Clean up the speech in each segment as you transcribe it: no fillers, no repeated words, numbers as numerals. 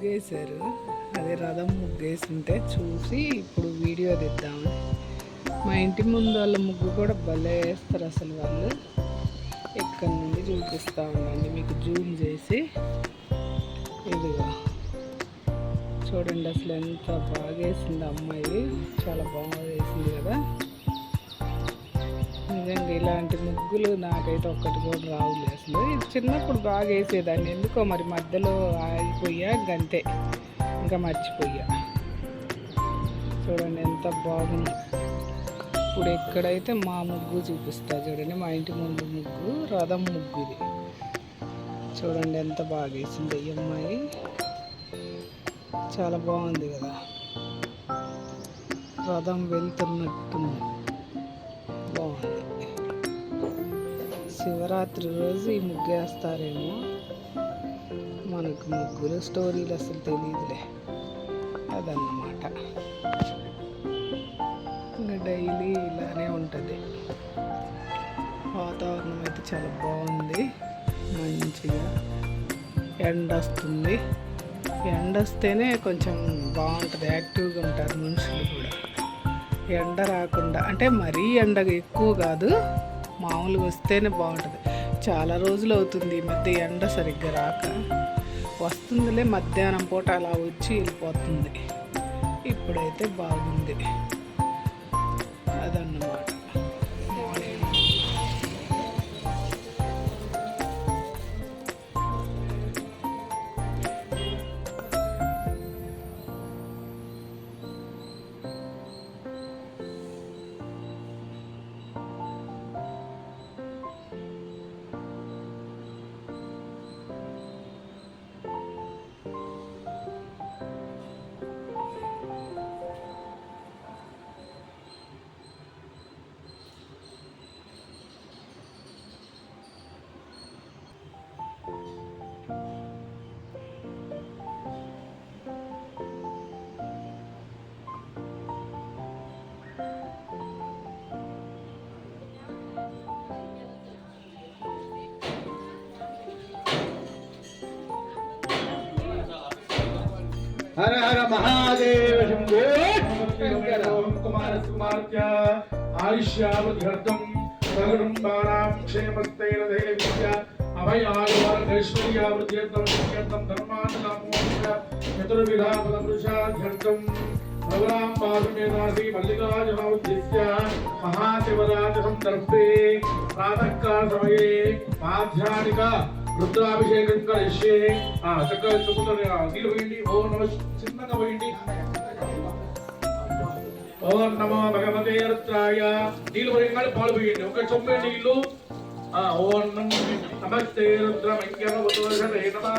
ముగ్గేశారు. అదే రథం ముగ్గేసింటే చూసి ఇప్పుడు వీడియో తీద్దామని. మా ఇంటి ముందు వాళ్ళ ముగ్గు కూడా భలే వేస్తారు అసలు. వాళ్ళు ఇక్కడ నుండి చూపిస్తూ ఉండండి మీకు జూమ్ చేసి. ఇదిగా చూడండి అసలు ఎంత బాగా వేసింది అమ్మాయి. చాలా బాగా వేసింది కదా. నిజంగా ఇలాంటి ముగ్గులు నాకైతే ఒక్కటి కూడా రావులే అసలు. ఇది చిన్నప్పుడు బాగా వేసేదాన్ని, ఎందుకో మరి మధ్యలో ఆగిపోయా గంతే, ఇంకా మర్చిపోయా. చూడండి ఎంత బాగుంది. ఇప్పుడు ఎక్కడైతే మా ముగ్గు చూపిస్తా చూడండి. మా ఇంటి ముందు ముగ్గు రథం ముగ్గు ఇది. చూడండి ఎంత బాగా వేసింది ఈ అమ్మాయి. చాలా బాగుంది కదా. రథం వెళ్తున్నట్టుంది, బాగుంది. శివరాత్రి రోజు ఈ ముగ్గు వేస్తారేమో. మనకు ముగ్గురు స్టోరీలు అసలు తెలియదులే, అదన్నమాట. ఇంకా డైలీ ఇలానే ఉంటుంది. వాతావరణం అయితే చాలా బాగుంది, మంచిగా ఎండ వస్తుంది. ఎండ వస్తేనే కొంచెం బాగుంటుంది, యాక్టివ్గా ఉంటారు మనుషులు కూడా. ఎండ రాకుండా అంటే మరీ ఎండ ఎక్కువ కాదు, మామూలుగా వస్తేనే బాగుంటుంది. చాలా రోజులు అవుతుంది ఈ మధ్య ఎండ సరిగ్గా రాక. వస్తుందిలే మధ్యాహ్నం పూట అలా వచ్చి వెళ్ళిపోతుంది. ఇప్పుడైతే బాగుంది, అదన్నమాట. हर हर महादेव शंभो कुमारस्य आयुष्यावधर्तम प्रगुणंबाणां क्षेमस्तैरधैर्यस्य अभयायुर्वैश्वर्यावृद्ध्यर्थं नित्यं धर्मानुकामोक्ष चतुर्विधापदपुरुषार्थं भगवान् पादमेनासि मल्लिकार्जुनोद्दिश्य महाशिवरात्रि संदर्भे प्रातःकाल समये माध्याह्निक रुद्राभिषेकం కరిష్యే. చక్కగా చెప్పుకుంటారు, నీళ్ళు పోయండి. ఓం నమ, చిన్నగా పోయండి. ఓం నమో భగవతే రుద్రాయ. నీళ్ళు పోయండి, పాలు పోయండి. ఒక చొంబే నీళ్ళు. ఓం నమస్తే రుద్రమంగళవతోషతే నమః.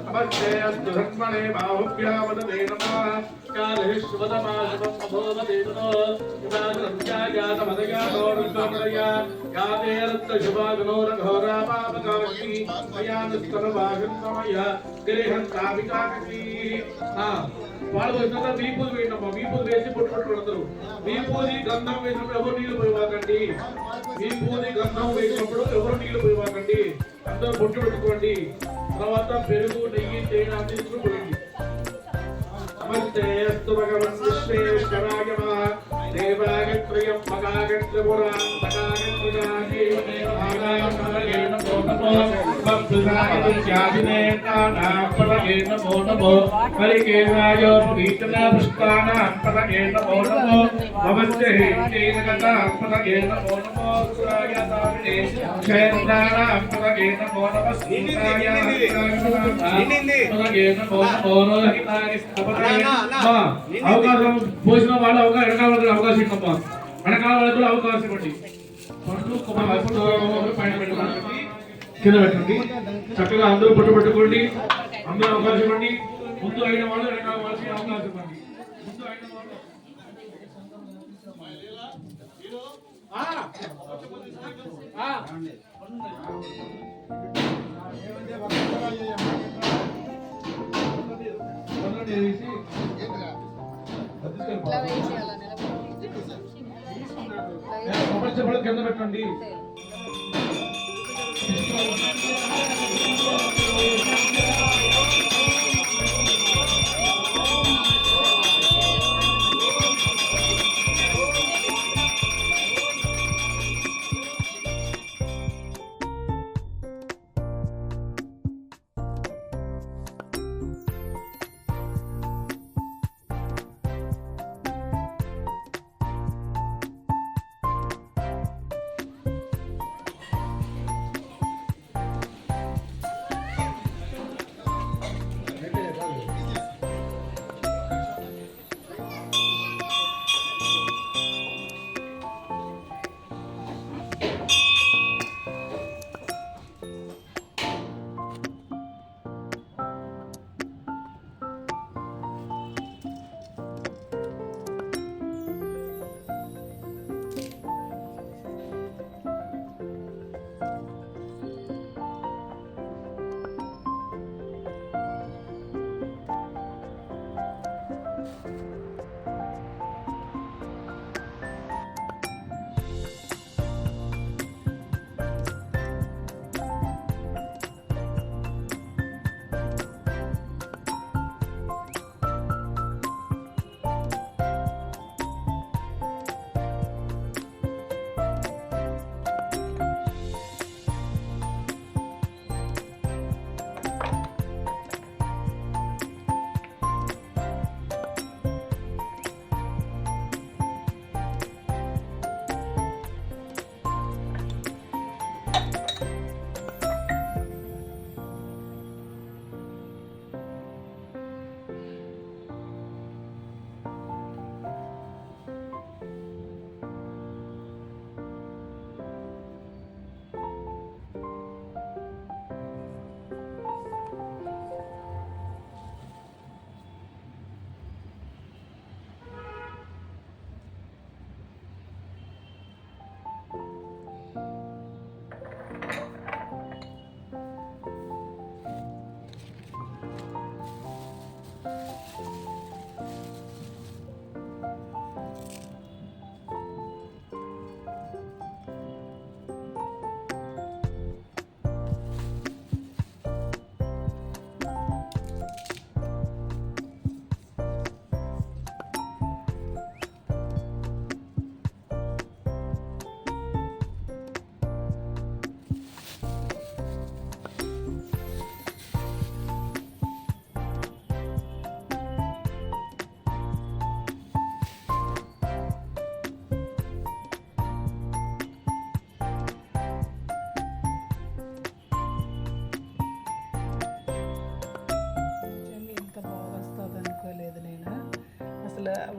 నమస్తే అస్తు ధర్మణే బాహుభ్యావదతే నమః. కాలేశ్వరమాశవం అభోవదేవనో వివాదరంజాయాతమదయాతో రుద్రమదయా యాతే రక్తశుభాగనోరఘోరాపాపకావతి మయానుస్తరవాగంతమయ గిరిహంతావికాకీ. వాళ్ళు వచ్చిన వీపూది వేయండమ్మా. వీపూది వేసి పుట్టుకుంటారు. వీపూది గంధం వేసినప్పుడు ఎవరు నీళ్లు పోయివాకండి. వీపూది గంధం వేసినప్పుడు ఎవరు నీళ్లు పోయివాకండి. అందరూ బొట్టు పెట్టుకోండి. తర్వాత పెరుగు, నెయ్యి, తేనె తీసుకుని పోయండి. నమస్తే అస్తు భగవన్ విశ్వేశ్వరాయ నమః. దేవాగత్రయం మగాగత్రపురాం మగాగత్రయాదేవదేవాగాగత్రయేన నమో భక్తునాయత్యాదినేతానాపదయేన నమో పరికేరాయోపీతనాపుష్పానాపదయేన నమో నమస్తే హేతేనగతాపదయేన నమో సురాయతారిణే క్షేత్రానాపదయేన నమో నమస్కారాయ అవకాశం పోసిన వాళ్ళు వెనకాల అవకాశం ఇవ్వమ్మా. వెనకాల వాళ్ళకి కూడా అవకాశం ఇవ్వండి. పైన పెట్టుకోండి, కింద పెట్టండి. చక్కగా అందరూ పట్టు పెట్టుకోండి. అందరూ అవకాశం ఇవ్వండి. ముందు అయిన వాళ్ళు వెనకాల వాళ్ళకి అవకాశం ఇవ్వండి. ముందు అయిన వాళ్ళు కింద పెట్టండి.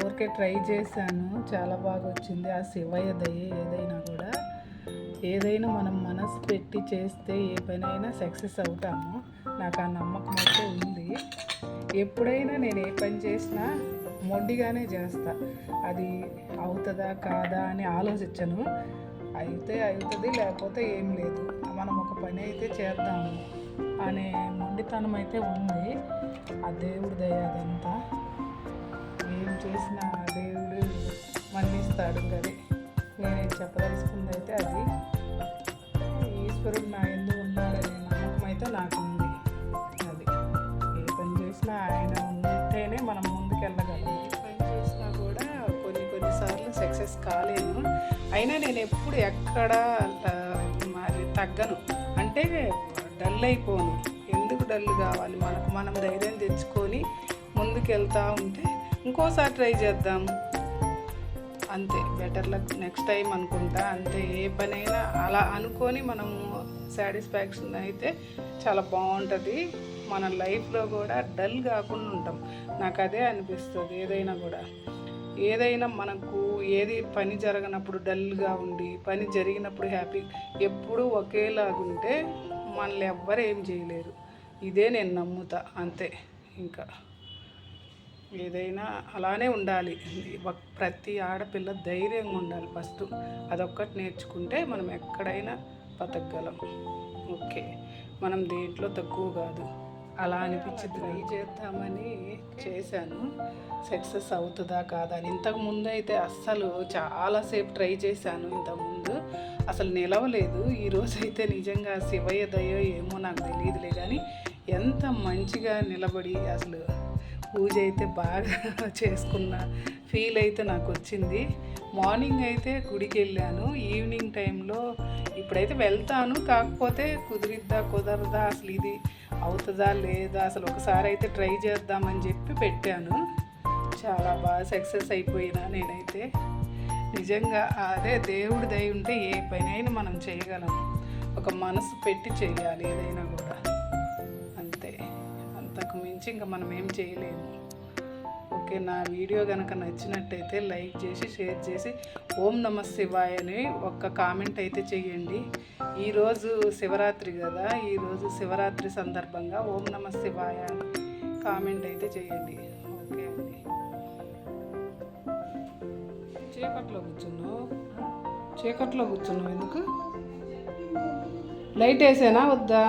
ఊరికే ట్రై చేశాను, చాలా బాగా వచ్చింది. ఆ శివయ్య దయ ఏదైనా మనం మనసు పెట్టి చేస్తే ఏ పనైనా సక్సెస్ అవుతాము. నాకు ఆ నమ్మకం అయితే ఉంది. ఎప్పుడైనా నేను ఏ పని చేసినా మొండిగానే చేస్తా. అది అవుతుందా కాదా అని ఆలోచించను. అయితే అవుతుంది, లేకపోతే ఏం లేదు. మనం ఒక పని అయితే చేద్దాము అనే మొండితనం అయితే ఉంది. ఆ దేవుడి దయ అదంతా. ఏం చేసినా దేవుడు మన్నిస్తాడు. అది నేను చెప్పదలుచుకుంది అయితే అది. ఈశ్వరుడు నా ఎందుకు ఉన్నాడనే నమ్మకం అయితే నాకు ఉంది. అది ఏ పని చేసినా ఆయన ఉంటేనే మనం ముందుకెళ్ళగలం. ఏ పని చేసినా కూడా కొన్నిసార్లు సక్సెస్ కాలేను. అయినా నేను ఎప్పుడు ఎక్కడ మరి తగ్గను, అంటే డల్ అయిపోను. ఎందుకు డల్ కావాలి? మనం ధైర్యం తెచ్చుకొని ముందుకెళ్తూ ఉంటే ఇంకోసారి ట్రై చేద్దాం, అంతే. బెటర్ లక్ నెక్స్ట్ టైం అనుకుంటా, అంతే. ఏ పనైనా అలా అనుకొని మనము సాటిస్ఫాక్షన్ అయితే చాలా బాగుంటుంది. మన లైఫ్లో కూడా డల్ కాకుండా ఉంటాం. నాకు అదే అనిపిస్తుంది. ఏదైనా మనకు ఏది పని జరగనప్పుడు డల్గా ఉండి, పని జరిగినప్పుడు హ్యాపీ, ఎప్పుడూ ఒకేలాగుంటే మనల్ని ఎవ్వరు ఏం చేయలేరు. ఇదే నేను నమ్ముతా, అంతే. ఇంకా ఏదైనా అలానే ఉండాలి. ప్రతి ఆడపిల్ల ధైర్యంగా ఉండాలి ఫస్ట్. అదొక్కటి నేర్చుకుంటే మనం ఎక్కడైనా బతకగలం. ఓకే, మనం దేంట్లో తక్కువ కాదు. అలా అనిపించి ట్రై చేద్దామని చేశాను. సక్సెస్ అవుతుందా కాదా అని. ఇంతకుముందు అయితే అస్సలు చాలాసేపు ట్రై చేశాను. ఇంతకుముందు అసలు నిలవలేదు. ఈరోజు అయితే నిజంగా శివయ్య దయ ఏమో నాకు తెలియదులే, కానీ ఎంత మంచిగా నిలబడి అసలు పూజ అయితే బాగా చేసుకున్న ఫీల్ అయితే నాకు వచ్చింది. మార్నింగ్ అయితే గుడికి వెళ్ళాను. ఈవినింగ్ టైంలో ఇప్పుడైతే వెళ్తాను, కాకపోతే కుదరదా, అసలు ఇది అవుతుందా లేదా, అసలు ఒకసారి అయితే ట్రై చేద్దామని చెప్పి పెట్టాను. చాలా బాగా సక్సెస్ అయిపోయినా నేనైతే. నిజంగా అదే దేవుడి దయ ఉంటే ఏ పనైనా మనం చేయగలం. ఒక మనసు పెట్టి చేయాలి ఏదైనా కూడా, అంతే. అంతకు మించి ఇంకా మనం ఏం చేయలేము. ఓకే, నా వీడియో కనుక నచ్చినట్టయితే లైక్ చేసి, షేర్ చేసి, ఓం నమః శివాయ అని ఒక్క కామెంట్ అయితే చేయండి. ఈరోజు శివరాత్రి కదా, ఈరోజు శివరాత్రి సందర్భంగా ఓం నమః శివాయ అని కామెంట్ అయితే చేయండి. ఓకే అండి. చీకట్లో కూర్చున్నావు ఎందుకు? లైట్ వేసానా వద్దా?